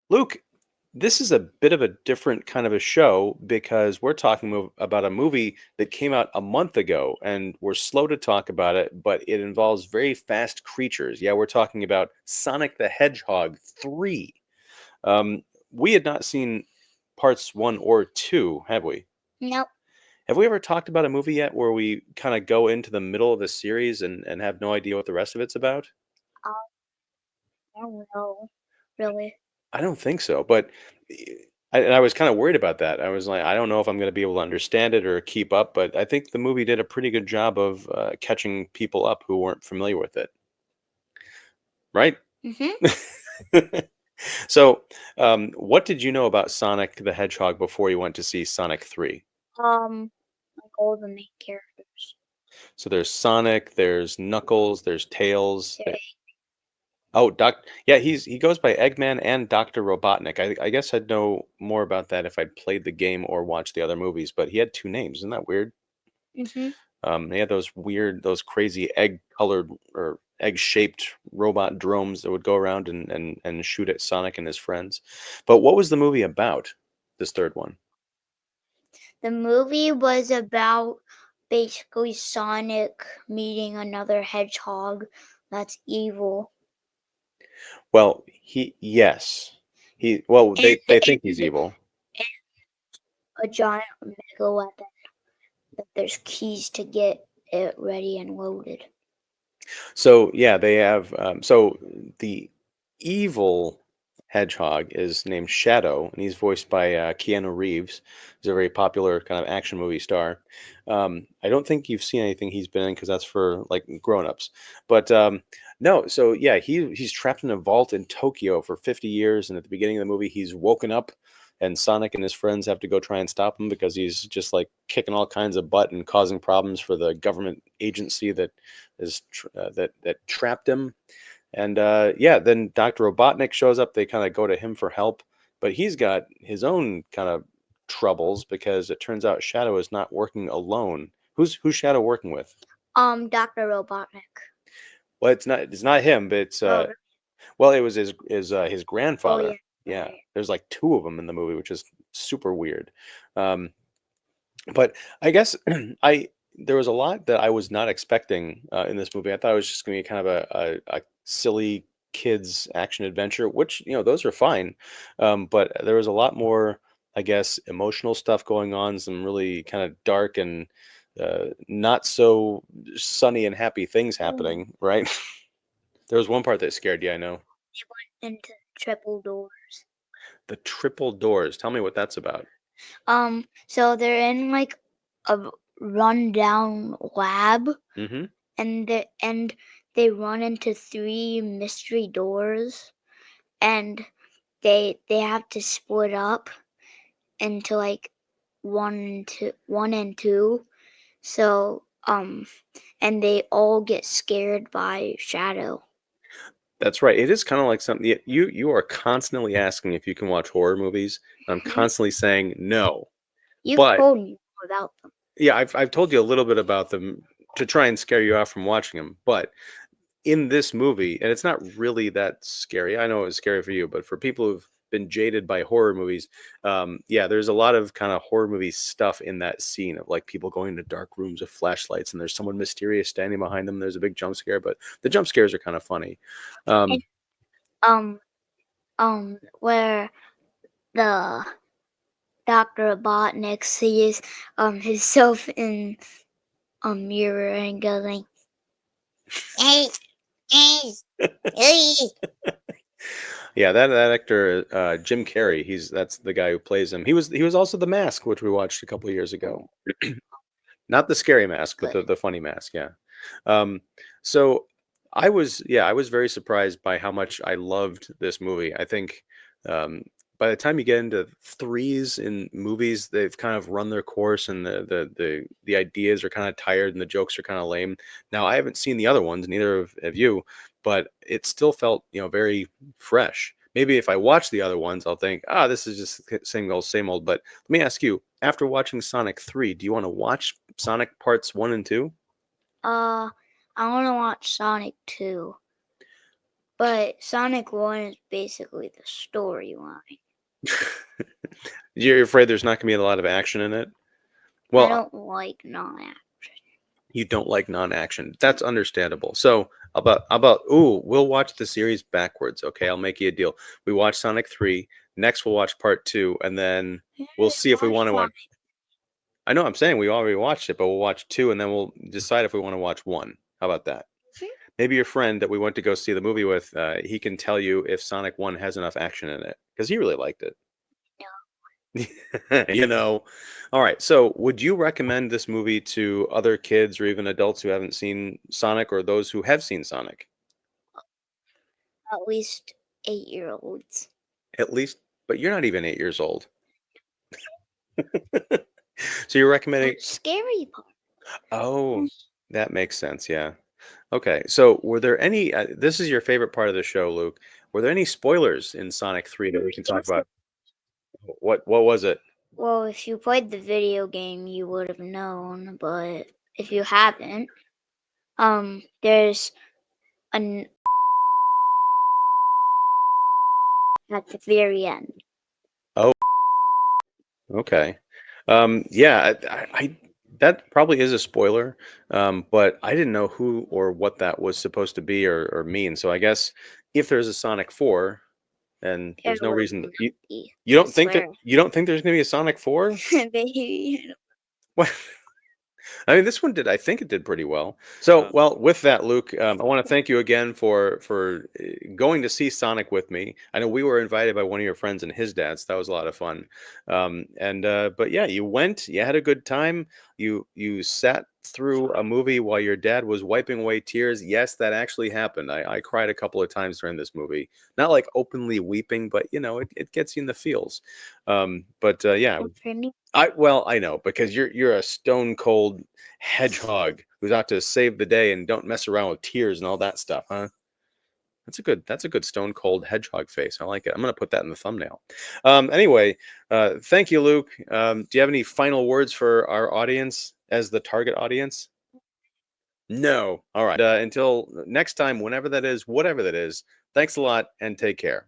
Luke, this is a bit of a different kind of a show because we're talking about a movie that came out a month ago and we're slow to talk about it, but it involves very fast creatures. Yeah, we're talking about Sonic the Hedgehog 3. Um, we had not seen parts one or two, have we? Nope. Have we ever talked about a movie yet where we kind of go into the middle of the series and have no idea what the rest of it's about? I don't know. Really. I don't think so, but eh, I was kind of worried about that. I was like, I don't know if I'm going to be able to understand it or keep up, but I think the movie did a pretty good job of catching people up who weren't familiar with it, right? Mm-hmm. So, what did you know about Sonic the Hedgehog before you went to see Sonic 3? Like all the main characters. So there's Sonic, there's Knuckles, there's Tails. They're Oh, yeah, he goes by Eggman and Dr. Robotnik. I guess I'd know more about that if I'd played the game or watched the other movies, but he had two names. Isn't that weird? mm-hmm. He had those crazy egg-colored or egg-shaped robot drones that would go around and shoot at Sonic and his friends. But what was the movie about? This third one. The movie was about basically Sonic meeting another hedgehog that's evil. Well, well, And, they think he's and evil. a giant mega weapon that there's keys to get it ready and loaded. So yeah, they have so the evil hedgehog is named Shadow, and he's voiced by Keanu Reeves. He's a very popular kind of action movie star. I don't think you've seen anything he's been in because that's for like grown-ups. But no, so yeah, he's trapped in a vault in Tokyo for 50 years, and at the beginning of the movie, he's woken up. And Sonic and his friends have to go try and stop him because he's just like kicking all kinds of butt and causing problems for the government agency that that trapped him. And yeah, then Dr. Robotnik shows up. They kind of go to him for help, but he's got his own kind of troubles because it turns out Shadow is not working alone. Who's Shadow working with? Dr. Robotnik. Well, it's not him, but it's Oh, well, it was his oh grandfather. yeah, Yeah, right. there's like two of them in the movie, which is super weird. Um, But I guess I there was a lot that I was not expecting in this movie. I thought it was just going to be kind of a silly kids action adventure, which those are fine. But there was a lot more, I guess, emotional stuff going on. Some really kind of dark and not so sunny and happy things Oh, happening. Right? There was one part that scared you. I know they went into triple doors. the triple doors. Tell me what that's about. So they're in like a rundown lab, Mm-hmm. and they run into three mystery doors, and they have to split up into like one and two. So and they all get scared by Shadow. That's right. It is kind of like something you are constantly asking if you can watch horror movies. I'm Mhm. constantly saying no. You've But told me about them. yeah, I've told you a little bit about them to try and scare you off from watching them. But in this movie, and it's not really that scary. I know it was scary for you, but for people who've been jaded by horror movies, yeah, there's a lot of kind of horror movie stuff in that scene of like people going into dark rooms with flashlights, and there's someone mysterious standing behind them. There's a big jump scare, but the jump scares are kind of funny. And Um, where the Dr. Robotnik sees himself in a mirror and goes like, "Hey, hey, hey." Yeah, that actor, Jim Carrey, that's the guy who plays him. He was also the Mask, which we watched a couple of years ago. Not the scary mask, but Good. the funny mask. Yeah. Um, so I was very surprised by how much I loved this movie. I think um, by the time you get into threes in movies, they've kind of run their course, and the ideas are kind of tired, and the jokes are kind of lame. Now I haven't seen the other ones, neither have you, but it still felt very fresh. Maybe if I watch the other ones, I'll think, this is just the same old, same old. But let me ask you, after watching Sonic 3, do you want to watch Sonic Parts 1 and 2? Uh, I want to watch Sonic 2. But Sonic 1 is basically the storyline. You're afraid there's not going to be a lot of action in it? I Well, don't like non-action. you don't like non-action. That's understandable. So, we'll watch the series backwards, okay? I'll make you a deal. We watch Sonic 3, next we'll watch part 2, and then we'll see if we want to watch. I know I'm saying we already watched it, but we'll watch 2 and then we'll decide if we want to watch 1. How about that? Maybe your friend that we went to go see the movie with, he can tell you if Sonic 1 has enough action in it because he really liked it. You know. All right. So, would you recommend this movie to other kids or even adults who haven't seen Sonic or those who have seen Sonic? At least 8-year-olds. At least, but you're not even 8 years old. So you're recommending? Scary part. Oh, that makes sense. Yeah. Okay. So were there any? This is your favorite part of the show, Luke. Were there any spoilers in Sonic 3 that we can talk about? What was it? Well, if you played the video game, you would have known, but if you haven't, there's an at the very end. Oh, okay. Yeah, I that probably is a spoiler, but I didn't know who or what that was supposed to be or mean. So I guess if there's a Sonic 4, and there's no reason that you don't think that you don't think there's going to be a Sonic 4? Baby. What? I mean, this one did. I think it did pretty well. So, well, with that, Luke, I want to thank you again for going to see Sonic with me. I know we were invited by one of your friends and his dad, so that was a lot of fun. But yeah, you went. You had a good time. You sat through a movie while your dad was wiping away tears. Yes, that actually happened. I cried a couple of times during this movie. Not like openly weeping, but it gets you in the feels. Yeah, I know because you're a stone cold hedgehog who's out to save the day and don't mess around with tears and all that stuff, huh? That's a good stone cold hedgehog face. I like it. I'm gonna put that in the thumbnail. Anyway, thank you, Luke. Do you have any final words for our audience as the target audience? No. All right. Until next time, whenever that is, whatever that is. Thanks a lot and take care.